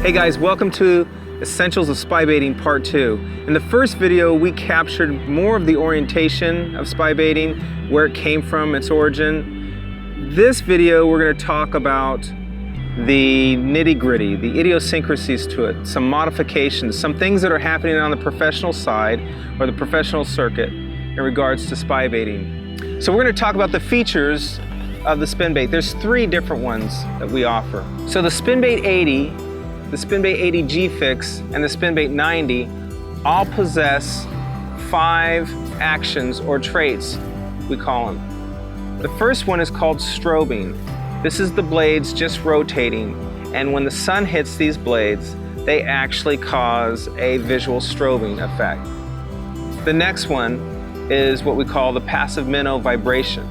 Hey guys, welcome to Essentials of Spybaiting Part 2. In the first video, we captured more of the orientation of spybaiting, where it came from, its origin. This video, we're going to talk about the nitty-gritty, the idiosyncrasies to it, some modifications, some things that are happening on the professional side or the professional circuit in regards to spybaiting. So we're going to talk about the features of the spinbait. There's three different ones that we offer. So the Spinbait 80, the Spinbait 80 G-Fix, and the Spinbait 90 all possess 5 actions or traits, we call them. The first one is called strobing. This is the blades just rotating, and when the sun hits these blades, they actually cause a visual strobing effect. The next one is what we call the passive minnow vibration.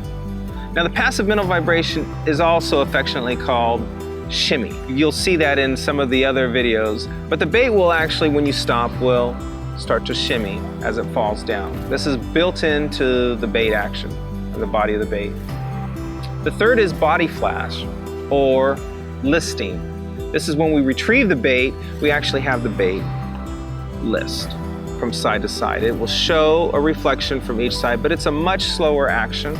Now the passive minnow vibration is also affectionately called shimmy. You'll see that in some of the other videos, but the bait will actually, when you stop, will start to shimmy as it falls down. This is built into the bait action, of the body of the bait. The third is body flash, or listing. This is when we retrieve the bait, we actually have the bait list from side to side. It will show a reflection from each side, but it's a much slower action.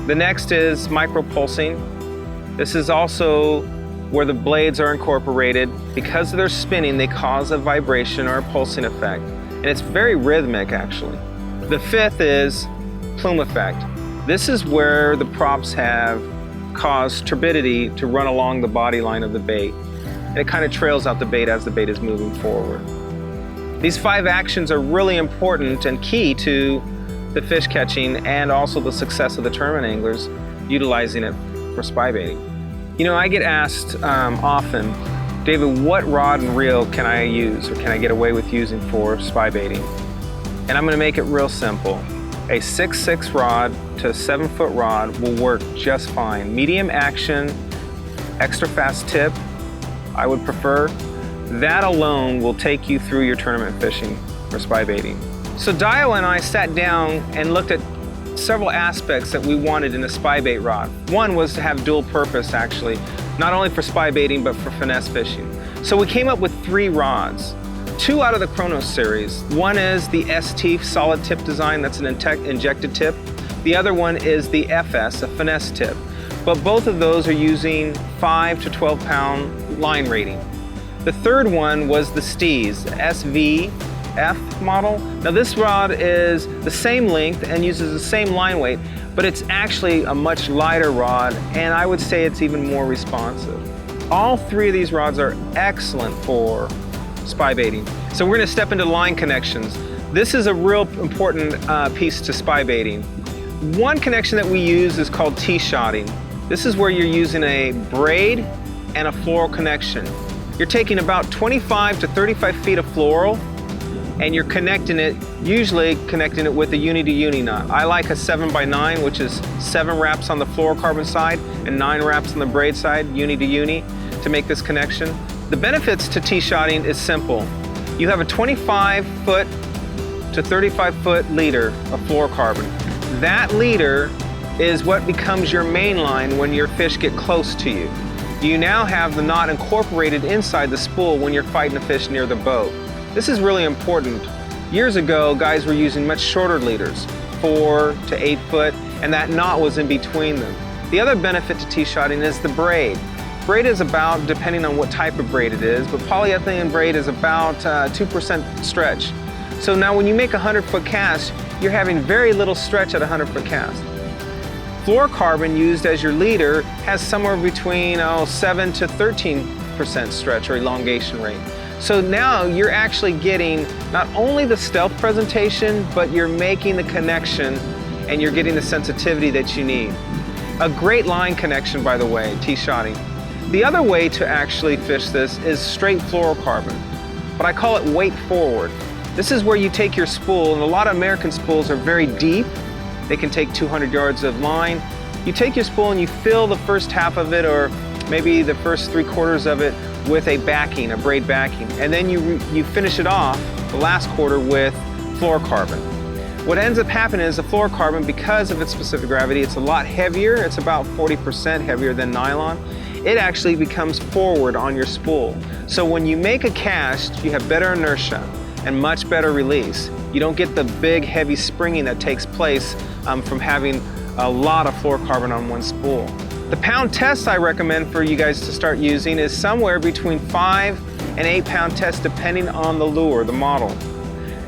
The next is micropulsing. This is also where the blades are incorporated. Because they're spinning, they cause a vibration or a pulsing effect. And it's very rhythmic, actually. The fifth is plume effect. This is where the props have caused turbidity to run along the body line of the bait. And it kind of trails out the bait as the bait is moving forward. These 5 actions are really important and key to the fish catching and also the success of the tournament anglers utilizing it for spybaiting. You know, I get asked often, David, what rod and reel can I use or can I get away with using for spybaiting? And I'm going to make it real simple. A 6.6 rod to a 7-foot rod will work just fine. Medium action, extra fast tip, I would prefer. That alone will take you through your tournament fishing for spybaiting. So Dio and I sat down and looked at several aspects that we wanted in a spybait rod. One was to have dual purpose, actually, not only for spybaiting but for finesse fishing. So we came up with 3 rods. 2 out of the Chronos series. One is the ST solid tip design, that's an injected tip. The other one is the FS, a finesse tip. But both of those are using 5 to 12 pound line rating. The third one was the Steez, SVF model. Now this rod is the same length and uses the same line weight, but it's actually a much lighter rod, and I would say it's even more responsive. All 3 of these rods are excellent for spybaiting. So we're going to step into line connections. This is a real important piece to spybaiting. One connection that we use is called T-shotting. This is where you're using a braid and a floral connection. You're taking about 25 to 35 feet of floral and you're connecting it, usually connecting it with a uni-to-uni knot. I like a 7x9, which is 7 wraps on the fluorocarbon side and 9 wraps on the braid side, uni-to-uni, to make this connection. The benefits to T-shotting is simple. You have a 25-foot to 35-foot leader of fluorocarbon. That leader is what becomes your main line when your fish get close to you. You now have the knot incorporated inside the spool when you're fighting a fish near the boat. This is really important. Years ago, guys were using much shorter leaders, 4 to 8 foot, and that knot was in between them. The other benefit to T-shotting is the braid. Braid is about, depending on what type of braid it is, but polyethylene braid is about 2% stretch. So now when you make a 100-foot cast, you're having very little stretch at a 100-foot cast. Fluorocarbon used as your leader has somewhere between 7 to 13% stretch or elongation rate. So now you're actually getting not only the stealth presentation, but you're making the connection and you're getting the sensitivity that you need. A great line connection, by the way, T-shotting. The other way to actually fish this is straight fluorocarbon, but I call it weight forward. This is where you take your spool, and a lot of American spools are very deep. They can take 200 yards of line. You take your spool and you fill the first half of it, or maybe the first 3/4 of it, with a backing, a braid backing, and then you finish it off, the last quarter, with fluorocarbon. What ends up happening is the fluorocarbon, because of its specific gravity, it's a lot heavier. It's about 40% heavier than nylon, it actually becomes forward on your spool. So when you make a cast, you have better inertia and much better release. You don't get the big heavy springing that takes place from having a lot of fluorocarbon on one spool. The pound test I recommend for you guys to start using is somewhere between 5 and 8 pound test depending on the lure, the model.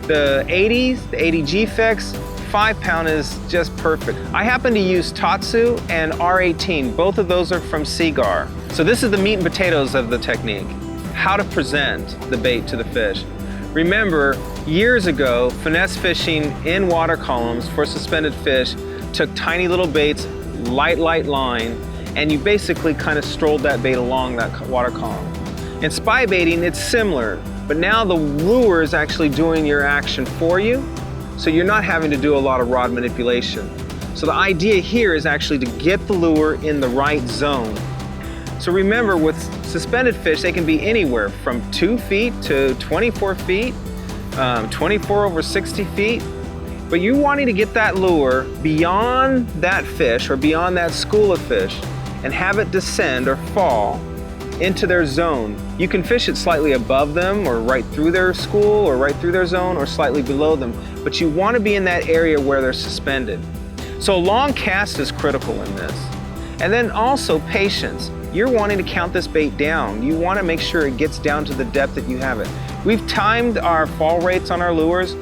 The 80s, the 80 G-Fix, 5 pound is just perfect. I happen to use Tatsu and R18. Both of those are from Seagar. So this is the meat and potatoes of the technique. How to present the bait to the fish. Remember, years ago, finesse fishing in water columns for suspended fish took tiny little baits, light line, and you basically kind of strolled that bait along that water column. In spy baiting, it's similar, but now the lure is actually doing your action for you, so you're not having to do a lot of rod manipulation. So the idea here is actually to get the lure in the right zone. So remember, with suspended fish, they can be anywhere from 2 feet to 24 feet, 24 over 60 feet. But you're wanting to get that lure beyond that fish or beyond that school of fish and have it descend or fall into their zone. You can fish it slightly above them or right through their school or right through their zone or slightly below them, but you want to be in that area where they're suspended. So a long cast is critical in this. And then also patience. You're wanting to count this bait down. You want to make sure it gets down to the depth that you have it. We've timed our fall rates on our lures,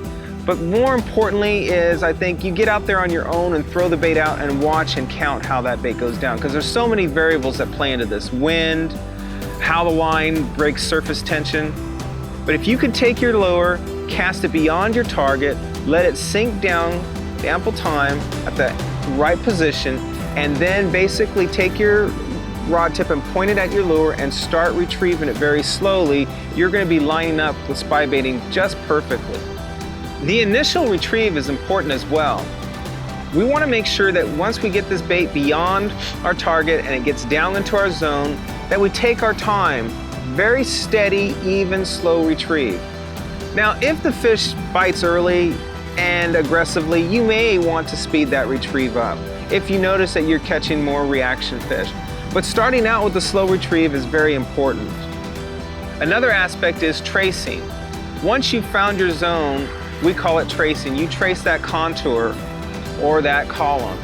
but more importantly is, I think, you get out there on your own and throw the bait out and watch and count how that bait goes down, because there's so many variables that play into this. Wind, how the line breaks surface tension. But if you could take your lure, cast it beyond your target, let it sink down ample time at the right position, and then basically take your rod tip and point it at your lure and start retrieving it very slowly, you're going to be lining up with spy baiting just perfectly. The initial retrieve is important as well. We want to make sure that once we get this bait beyond our target and it gets down into our zone, that we take our time, very steady, even, slow retrieve. Now, if the fish bites early and aggressively, you may want to speed that retrieve up if you notice that you're catching more reaction fish. But starting out with the slow retrieve is very important. Another aspect is tracing. Once you've found your zone, we call it tracing. You trace that contour or that column.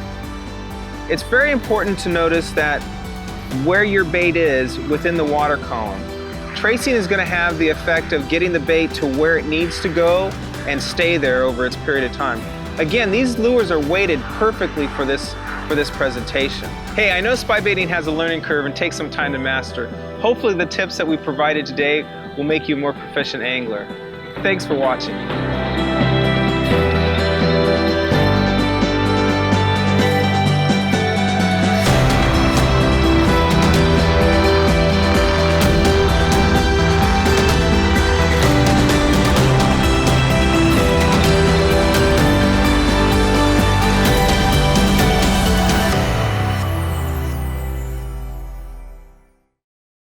It's very important to notice that where your bait is within the water column. Tracing is going to have the effect of getting the bait to where it needs to go and stay there over its period of time. Again, these lures are weighted perfectly for this presentation. Hey, I know spy baiting has a learning curve and takes some time to master. Hopefully the tips that we provided today will make you a more proficient angler. Thanks for watching.